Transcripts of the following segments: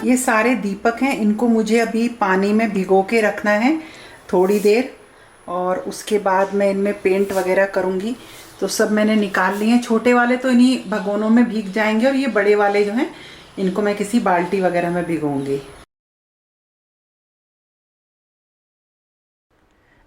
ये सारे दीपक हैं, इनको मुझे अभी पानी में भिगो के रखना है थोड़ी देर, और उसके बाद मैं इनमें पेंट वगैरह करूँगी। तो सब मैंने निकाल लिए हैं। छोटे वाले तो इन्हीं भगोनों में भीग जाएंगे, और ये बड़े वाले जो हैं इनको मैं किसी बाल्टी वगैरह में भिगोऊंगी।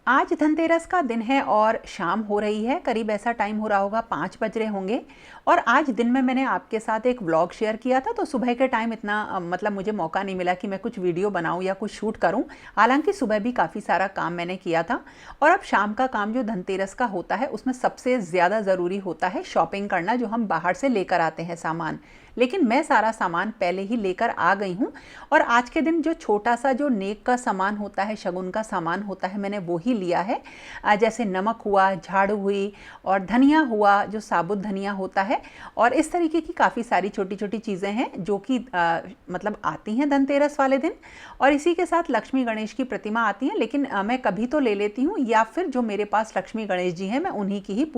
आज धनतेरस का दिन है और शाम हो रही है, करीब ऐसा टाइम हो रहा होगा 5 बज रहे होंगे। और आज दिन में मैंने आपके साथ एक व्लॉग शेयर किया था, तो सुबह के टाइम इतना मतलब मुझे मौका नहीं मिला कि मैं कुछ वीडियो बनाऊं या कुछ शूट करूं। हालांकि सुबह भी काफ़ी सारा काम मैंने किया था। और अब शाम का काम जो धनतेरस का होता है उसमें सबसे ज़्यादा ज़रूरी होता है शॉपिंग करना, जो हम बाहर से लेकर आते हैं सामान। लेकिन मैं सारा सामान पहले ही लेकर आ गई हूँ। और आज के दिन जो छोटा सा जो नेक का सामान होता है, शगुन का सामान होता है, मैंने वो ही लिया है। जैसे नमक हुआ, झाड़ू हुई, और धनिया हुआ जो साबुत धनिया होता है। और इस तरीके की काफ़ी सारी छोटी छोटी चीज़ें हैं जो कि मतलब आती हैं धनतेरस वाले दिन। और इसी के साथ लक्ष्मी गणेश की प्रतिमा आती है, लेकिन मैं कभी तो ले लेती हूँ, या फिर जो मेरे पास लक्ष्मी गणेश जी हैं मैं उन्हीं की ही।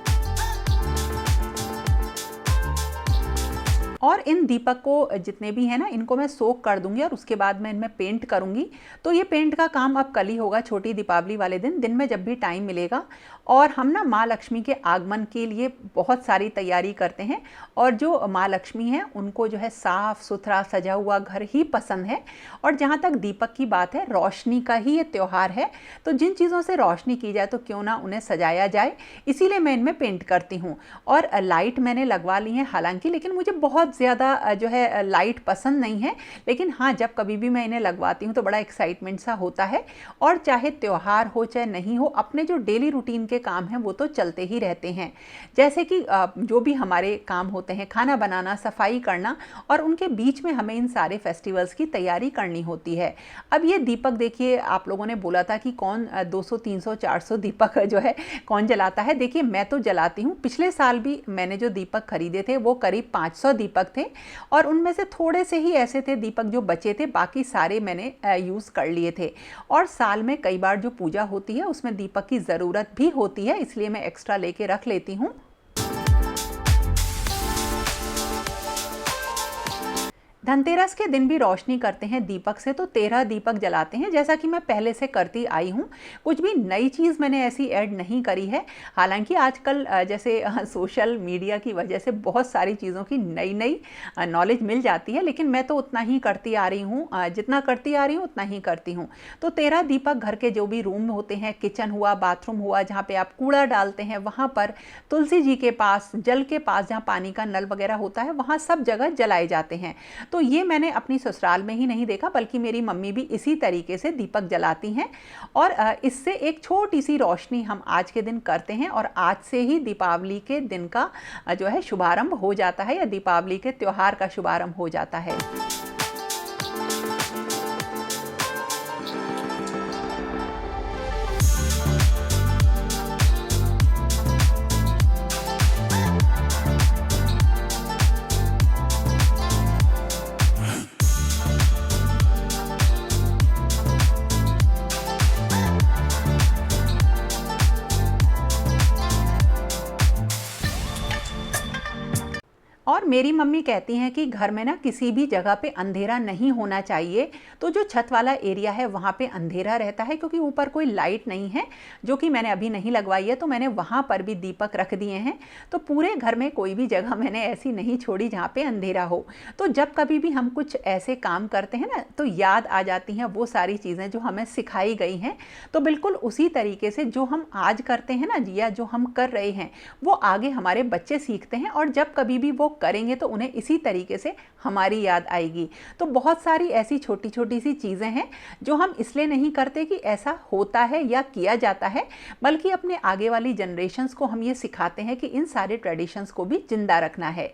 और इन दीपक को जितने भी हैं ना, इनको मैं सोक कर दूंगी और उसके बाद मैं इनमें पेंट करूंगी। तो ये पेंट का काम अब कल ही होगा, छोटी दीपावली वाले दिन में जब भी टाइम मिलेगा। और हम ना माँ लक्ष्मी के आगमन के लिए बहुत सारी तैयारी करते हैं। और जो माँ लक्ष्मी हैं उनको जो है साफ़ सुथरा सजा हुआ घर ही पसंद है। और जहाँ तक दीपक की बात है, रोशनी का ही ये त्यौहार है। तो जिन चीज़ों से रोशनी की जाए तो क्यों ना उन्हें सजाया जाए, इसीलिए मैं इनमें पेंट करती हूँ। और लाइट मैंने लगवा ली है हालांकि, लेकिन मुझे बहुत ज़्यादा जो है लाइट पसंद नहीं है। लेकिन हाँ, जब कभी भी मैं इन्हें लगवाती हूँ तो बड़ा एक्साइटमेंट सा होता है। और चाहे त्यौहार हो चाहे नहीं हो, अपने जो डेली रूटीन के काम हैं वो तो चलते ही रहते हैं। जैसे कि जो भी हमारे काम होते हैं, खाना बनाना, सफाई करना, और उनके बीच में हमें इन सारे फेस्टिवल्स की तैयारी करनी होती है। अब ये दीपक देखिए, आप लोगों ने बोला था कि कौन 200 300 400 दीपक जो है कौन जलाता है। देखिए मैं तो जलाती हूँ। पिछले साल भी मैंने जो दीपक खरीदे थे वो करीब 500 दीपक थे। और उनमें से थोड़े से ही ऐसे थे दीपक जो बचे थे, बाकी सारे मैंने यूज़ कर लिए थे। और साल में कई बार जो पूजा होती है उसमें दीपक की ज़रूरत भी होती है, इसलिए मैं एक्स्ट्रा लेके रख लेती हूँ। धनतेरस के दिन भी रोशनी करते हैं दीपक से, तो 13 दीपक जलाते हैं, जैसा कि मैं पहले से करती आई हूँ। कुछ भी नई चीज़ मैंने ऐसी ऐड नहीं करी है। हालांकि आजकल जैसे सोशल मीडिया की वजह से बहुत सारी चीज़ों की नई नई नॉलेज मिल जाती है, लेकिन मैं तो उतना ही करती आ रही हूँ, जितना करती आ रही हूँ उतना ही करती हूँ। तो 13 दीपक घर के जो भी रूम होते हैं, किचन हुआ, बाथरूम हुआ, जहाँ पे आप कूड़ा डालते हैं वहाँ पर, तुलसी जी के पास, जल के पास जहाँ पानी का नल वगैरह होता है, वहाँ सब जगह जलाए जाते हैं। तो ये मैंने अपनी ससुराल में ही नहीं देखा, बल्कि मेरी मम्मी भी इसी तरीके से दीपक जलाती हैं। और इससे एक छोटी सी रोशनी हम आज के दिन करते हैं, और आज से ही दीपावली के दिन का जो है शुभारंभ हो जाता है, या दीपावली के त्यौहार का शुभारंभ हो जाता है। और मेरी मम्मी कहती हैं कि घर में ना किसी भी जगह पे अंधेरा नहीं होना चाहिए। तो जो छत वाला एरिया है वहाँ पे अंधेरा रहता है, क्योंकि ऊपर कोई लाइट नहीं है, जो कि मैंने अभी नहीं लगवाई है। तो मैंने वहाँ पर भी दीपक रख दिए हैं। तो पूरे घर में कोई भी जगह मैंने ऐसी नहीं छोड़ी जहाँ पे अंधेरा हो। तो जब कभी भी हम कुछ ऐसे काम करते हैं ना, तो याद आ जाती हैं वो सारी चीज़ें जो हमें सिखाई गई हैं। तो बिल्कुल उसी तरीके से जो हम आज करते हैं ना, या जो हम कर रहे हैं, वो आगे हमारे बच्चे सीखते हैं। और जब कभी भी वो करेंगे तो उन्हें इसी तरीके से हमारी याद आएगी। तो बहुत सारी ऐसी छोटी छोटी सी चीज़ें हैं जो हम इसलिए नहीं करते कि ऐसा होता है या किया जाता है, बल्कि अपने आगे वाली जनरेशन्स को हम ये सिखाते हैं कि इन सारे ट्रेडिशंस को भी जिंदा रखना है।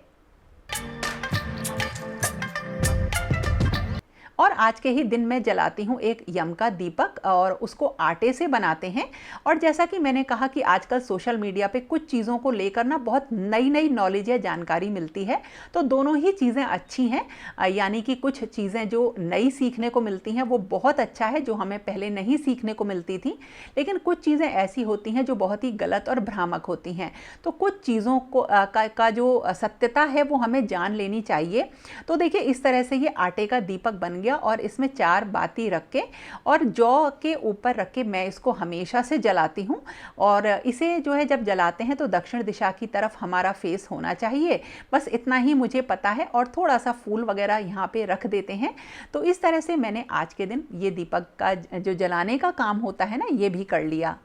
और आज के ही दिन मैं जलाती हूँ एक यम का दीपक, और उसको आटे से बनाते हैं। और जैसा कि मैंने कहा कि आजकल सोशल मीडिया पे कुछ चीज़ों को लेकर ना बहुत नई नई नॉलेज या जानकारी मिलती है। तो दोनों ही चीज़ें अच्छी हैं, यानी कि कुछ चीज़ें जो नई सीखने को मिलती हैं वो बहुत अच्छा है, जो हमें पहले नहीं सीखने को मिलती थी। लेकिन कुछ चीज़ें ऐसी होती हैं जो बहुत ही गलत और भ्रामक होती हैं। तो कुछ चीज़ों को का जो सत्यता है वो हमें जान लेनी चाहिए। तो देखिए, इस तरह से ये आटे का दीपक बन गया। लिया और इसमें 4 बाती रख के और जौ के ऊपर रख के मैं इसको हमेशा से जलाती हूँ। और इसे जो है जब जलाते हैं तो दक्षिण दिशा की तरफ हमारा फेस होना चाहिए, बस इतना ही मुझे पता है। और थोड़ा सा फूल वगैरह यहाँ पे रख देते हैं। तो इस तरह से मैंने आज के दिन ये दीपक का जो जलाने का काम होता है ना, ये भी कर लिया।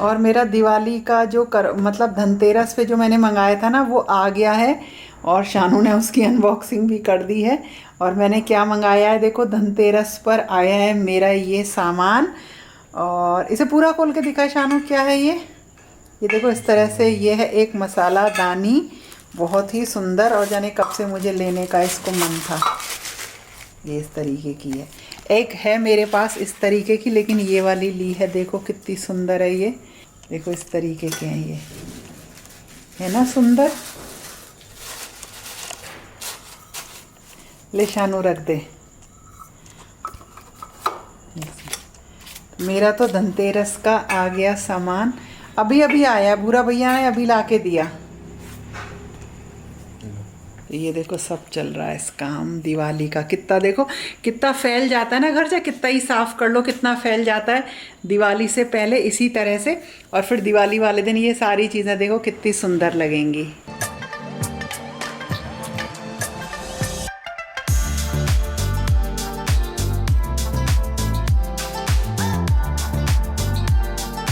और मेरा दिवाली का जो मतलब धनतेरस पे जो मैंने मंगाया था ना, वो आ गया है और शानू ने उसकी अनबॉक्सिंग भी कर दी है। और मैंने क्या मंगाया है देखो, धनतेरस पर आया है मेरा ये सामान। और इसे पूरा खोल के दिखा शानू, क्या है ये देखो इस तरह से। ये है एक मसाला दानी, बहुत ही सुंदर, और जाने कब से मुझे लेने का इसको मन था। ये इस तरीके की है। एक है मेरे पास इस तरीके की, लेकिन ये वाली ली है, देखो कितनी सुंदर है ये। देखो इस तरीके के हैं ये, है ना सुंदर। ले शानू रख दे। मेरा तो धनतेरस का आ गया सामान, अभी अभी आया, भूरा भैया ने अभी ला के दिया। ये देखो सब चल रहा है इस काम दिवाली का। कितना देखो कितना फैल जाता है ना घर से, कितना ही साफ कर लो कितना फैल जाता है दिवाली से पहले, इसी तरह से। और फिर दिवाली वाले दिन ये सारी चीज़ें देखो कितनी सुंदर लगेंगी।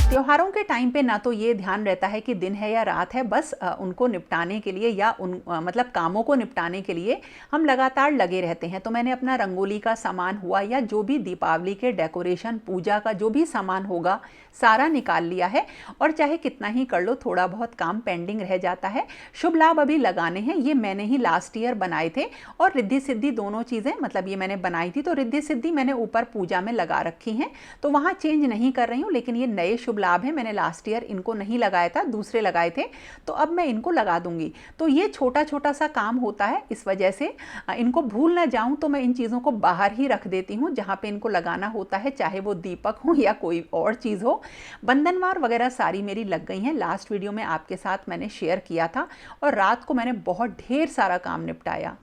त्योहारों के टाइम पे ना तो ये ध्यान रहता है कि दिन है या रात है, बस उनको निपटाने के लिए या मतलब कामों को निपटाने के लिए हम लगातार लगे रहते हैं। तो मैंने अपना रंगोली का सामान हुआ या जो भी दीपावली के डेकोरेशन पूजा का जो भी सामान होगा सारा निकाल लिया है। और चाहे कितना ही कर लो, थोड़ा बहुत काम पेंडिंग रह जाता है। शुभ लाभ अभी लगाने हैं, ये मैंने ही लास्ट ईयर बनाए थे। और रिद्धि सिद्धि दोनों चीज़ें, मतलब ये मैंने बनाई थी तो रिद्धि सिद्धि मैंने ऊपर पूजा में लगा रखी हैं, तो वहाँ चेंज नहीं कर रही हूँ। लेकिन ये नए शुभ लाभ है, मैंने लास्ट ईयर इनको नहीं लगाया था, दूसरे लगाए थे, तो अब मैं इनको लगा दूंगी। तो ये छोटा छोटा सा काम होता है, इस वजह से इनको भूल ना जाऊं तो मैं इन चीज़ों को बाहर ही रख देती हूँ जहाँ पे इनको लगाना होता है, चाहे वो दीपक हो या कोई और चीज़ हो। बंधनवार वगैरह सारी मेरी लग गई हैं, लास्ट वीडियो में आपके साथ मैंने शेयर किया था। और रात को मैंने बहुत ढेर सारा काम निपटाया।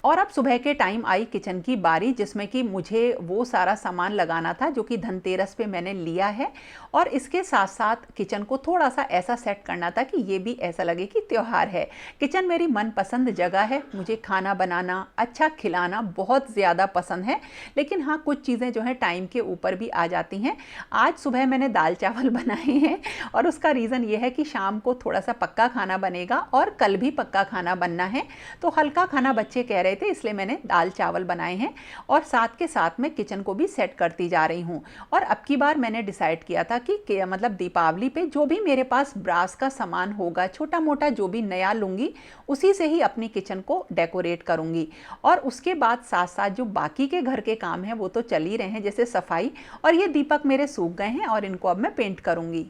और अब सुबह के टाइम आई किचन की बारी, जिसमें कि मुझे वो सारा सामान लगाना था जो कि धनतेरस पे मैंने लिया है। और इसके साथ साथ किचन को थोड़ा सा ऐसा सेट करना था कि ये भी ऐसा लगे कि त्यौहार है। किचन मेरी मनपसंद जगह है, मुझे खाना बनाना, अच्छा खिलाना बहुत ज़्यादा पसंद है। लेकिन हाँ, कुछ चीज़ें जो हैं टाइम के ऊपर भी आ जाती हैं। आज सुबह मैंने दाल चावल बनाए हैं और उसका रीज़न ये है कि शाम को थोड़ा सा पक्का खाना बनेगा और कल भी पक्का खाना बनना है। तो हल्का खाना बच्चे कह रहे थे, इसलिए मैंने दाल चावल बनाए हैं। और साथ के साथ मैं किचन को भी सेट करती जा रही हूँ। और अब की बार मैंने डिसाइड किया था कि मतलब दीपावली पे जो भी मेरे पास ब्रास का सामान होगा, छोटा मोटा जो भी नया लूँगी, उसी से ही अपनी किचन को डेकोरेट करूँगी। और उसके बाद साथ साथ जो बाकी के घर के काम हैं वो तो चल ही रहे हैं, जैसे सफाई। और ये दीपक मेरे सूख गए हैं और इनको अब मैं पेंट करूँगी।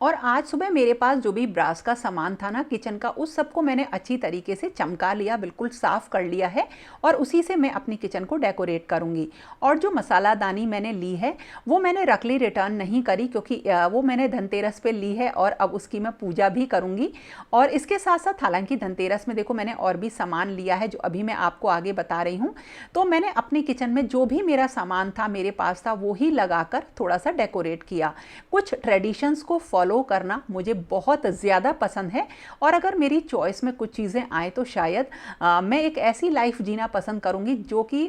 और आज सुबह मेरे पास जो भी ब्रास का सामान था ना किचन का, उस सबको मैंने अच्छी तरीके से चमका लिया, बिल्कुल साफ़ कर लिया है। और उसी से मैं अपनी किचन को डेकोरेट करूँगी। और जो मसाला दानी मैंने ली है वो मैंने रख ली, रिटर्न नहीं करी, क्योंकि वो मैंने धनतेरस पे ली है और अब उसकी मैं पूजा भी करूँगी। और इसके साथ साथ हालांकि धनतेरस में देखो मैंने और भी सामान लिया है जो अभी मैं आपको आगे बता रही हूँ। तो मैंने अपनी किचन में जो भी मेरा सामान था, मेरे पास था, वो ही लगाकर थोड़ा सा डेकोरेट किया। कुछ ट्रेडिशंस को फॉलो करना मुझे बहुत ज़्यादा पसंद है। और अगर मेरी चॉइस में कुछ चीज़ें आए तो शायद मैं एक ऐसी लाइफ जीना पसंद करूंगी जो कि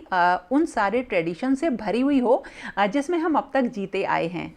उन सारे ट्रेडिशन से भरी हुई हो जिसमें हम अब तक जीते आए हैं।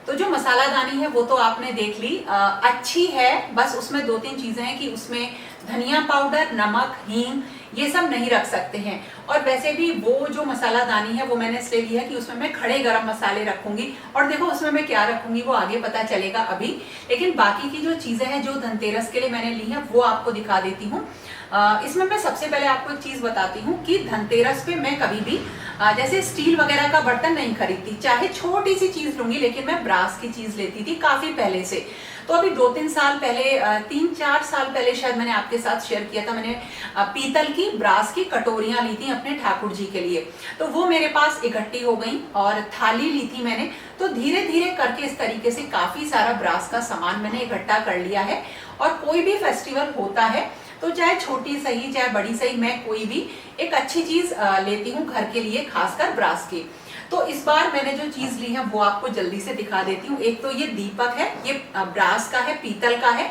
तो जो मसाला दानी है वो तो आपने देख ली, अच्छी है। बस उसमें 2-3 चीज़ें हैं कि उसमें धनिया पाउडर, नमक, हींग ये सब नहीं रख सकते हैं। और वैसे भी वो जो मसालादानी है वो मैंने इसलिए लिया कि उसमें मैं खड़े गरम मसाले रखूंगी, और देखो उसमें मैं क्या रखूंगी वो आगे पता चलेगा अभी। लेकिन बाकी की जो चीजें हैं जो धनतेरस के लिए मैंने ली है वो आपको दिखा देती हूँ। इसमें मैं सबसे पहले आपको एक चीज बताती हूँ कि धनतेरस पे मैं कभी भी जैसे स्टील वगैरह का बर्तन नहीं खरीदती, चाहे छोटी सी चीज लूंगी लेकिन मैं ब्रास की चीज लेती थी काफी पहले से। तो अभी 2-3 साल पहले, 3-4 साल पहले शायद मैंने आपके साथ शेयर किया था, मैंने पीतल की ब्रास की कटोरियां ली थी अपने ठाकुर जी के लिए। तो वो मेरे पास इकट्ठी हो गई, और थाली ली थी मैंने। तो धीरे धीरे करके इस तरीके से काफी सारा ब्रास का सामान मैंने इकट्ठा कर लिया है। और कोई भी फेस्टिवल होता है तो चाहे छोटी सही चाहे बड़ी सही, मैं कोई भी एक अच्छी चीज लेती हूँ घर के लिए, खासकर ब्रास की। तो इस बार मैंने जो चीज ली है वो आपको जल्दी से दिखा देती हूँ। एक तो ये दीपक है, ये ब्रास का है, पीतल का है,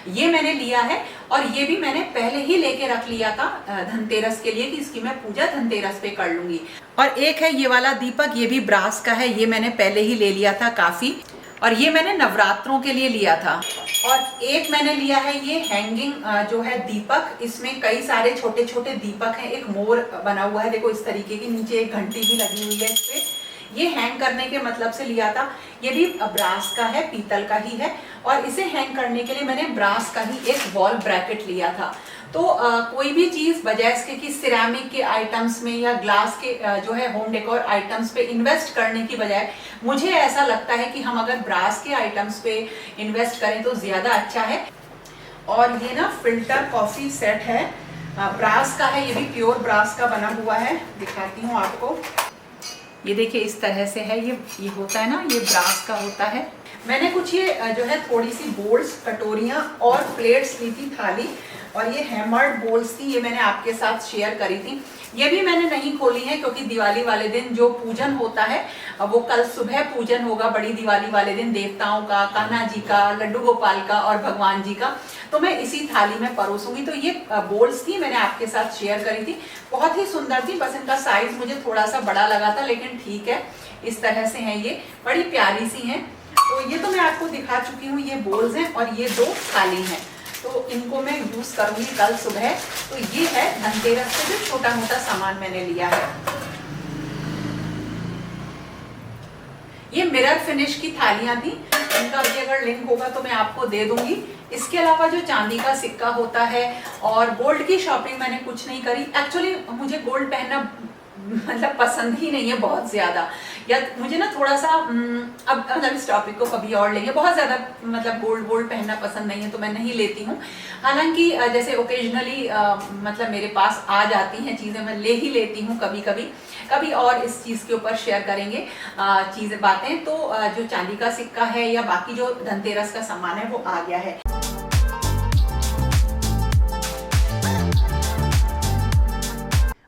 ये मैंने लिया है। और ये भी मैंने पहले ही लेके रख लिया था धनतेरस के लिए कि इसकी मैं पूजा धनतेरस पे कर लूंगी। और एक है ये वाला दीपक, ये भी ब्रास का है, ये मैंने पहले ही ले लिया था काफी, और ये मैंने नवरात्रों के लिए लिया था। और एक मैंने लिया है ये हैंगिंग जो है दीपक, इसमें कई सारे छोटे छोटे दीपक हैं, एक मोर बना हुआ है देखो इस तरीके की, नीचे एक घंटी भी लगी हुई है इस पे, ये हैंग करने के मतलब से लिया था। ये भी ब्रास का है, पीतल का ही है, और इसे हैंग करने के लिए मैंने ब्रास का ही एक वॉल ब्रैकेट लिया था। तो कोई भी चीज बजाय इसके कि सिरेमिक के आइटम्स में या ग्लास के जो है होम डेकोर आइटम्स पे इन्वेस्ट करने की बजाय मुझे ऐसा लगता है कि हम अगर ब्रास के आइटम्स पे इन्वेस्ट करें तो ज्यादा अच्छा है। और ये ना फिल्टर कॉफी सेट है, ब्रास का है, ये भी प्योर ब्रास का बना हुआ है, दिखाती हूँ आपको। ये देखिए इस तरह से है, ये होता है ना, ये ब्रास का होता है। मैंने कुछ ये जो है थोड़ी सी बोल्स, कटोरियां और प्लेट्स ली थी, थाली, और ये हैमर्ड बोल्स थी, ये मैंने आपके साथ शेयर करी थी। ये भी मैंने नहीं खोली है क्योंकि दिवाली वाले दिन जो पूजन होता है वो कल सुबह पूजन होगा, बड़ी दिवाली वाले दिन, देवताओं का, कान्हा जी का, लड्डू गोपाल का और भगवान जी का, तो मैं इसी थाली में परोसूंगी। तो ये बोल्स थी, मैंने आपके साथ शेयर करी थी, बहुत ही सुंदर थी। बस इनका साइज मुझे थोड़ा सा बड़ा लगा था, लेकिन ठीक है, इस तरह से है, ये बड़ी प्यारी सी हैं। तो ये तो मैं आपको दिखा चुकी हूँ, ये बोल्स हैं, और ये 2 थाली हैं, तो इनको मैं यूज करूंगी कल सुबह। तो ये है धनतेरस से जो छोटा मोटा सामान मैंने लिया है। ये मिरर फिनिश की थालियां थी, इनका भी अगर लिंक होगा तो मैं आपको दे दूंगी। इसके अलावा जो चांदी का सिक्का होता है, और गोल्ड की शॉपिंग मैंने कुछ नहीं करी। एक्चुअली मुझे गोल्ड पहनना मतलब पसंद ही नहीं है बहुत ज्यादा, या मुझे ना थोड़ा सा अब मतलब इस टॉपिक को कभी और लेंगे, बहुत ज्यादा मतलब गोल्ड पहनना पसंद नहीं है, तो मैं नहीं लेती हूँ। हालांकि जैसे ओकेजनली मतलब मेरे पास आ जाती हैं चीजें, मैं ले ही लेती हूँ कभी कभी। कभी और इस चीज के ऊपर शेयर करेंगे चीजें, बातें। तो जो चांदी का सिक्का है या बाकी जो धनतेरस का सामान है वो आ गया है।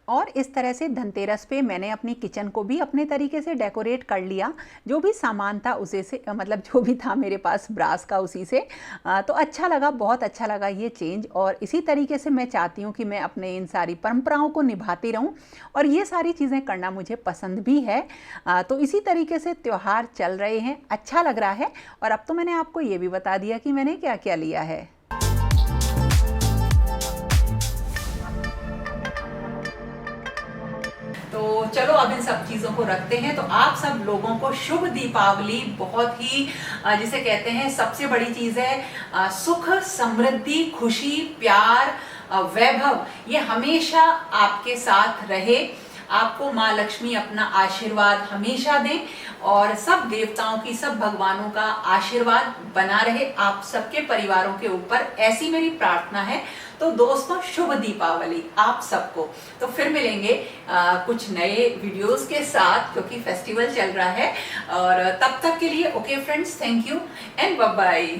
और इस तरह से धनतेरस पे मैंने अपनी किचन को भी अपने तरीके से डेकोरेट कर लिया, जो भी सामान था उसे से, मतलब जो भी था मेरे पास ब्रास का उसी से। तो अच्छा लगा, बहुत अच्छा लगा ये चेंज। और इसी तरीके से मैं चाहती हूँ कि मैं अपने इन सारी परंपराओं को निभाती रहूँ, और ये सारी चीज़ें करना मुझे पसंद भी है। तो इसी तरीके से त्यौहार चल रहे हैं, अच्छा लग रहा है। और अब तो मैंने आपको ये भी बता दिया कि मैंने क्या क्या लिया है। तो चलो अब इन सब चीजों को रखते हैं। तो आप सब लोगों को शुभ दीपावली। बहुत ही जिसे कहते हैं सबसे बड़ी चीज है सुख, समृद्धि, खुशी, प्यार, वैभव, ये हमेशा आपके साथ रहे। आपको माँ लक्ष्मी अपना आशीर्वाद हमेशा दें, और सब देवताओं की, सब भगवानों का आशीर्वाद बना रहे आप सबके परिवारों के ऊपर, ऐसी मेरी प्रार्थना है। तो दोस्तों शुभ दीपावली आप सबको। तो फिर मिलेंगे कुछ नए वीडियोस के साथ, क्योंकि फेस्टिवल चल रहा है। और तब तक के लिए okay friends, thank you and bye bye.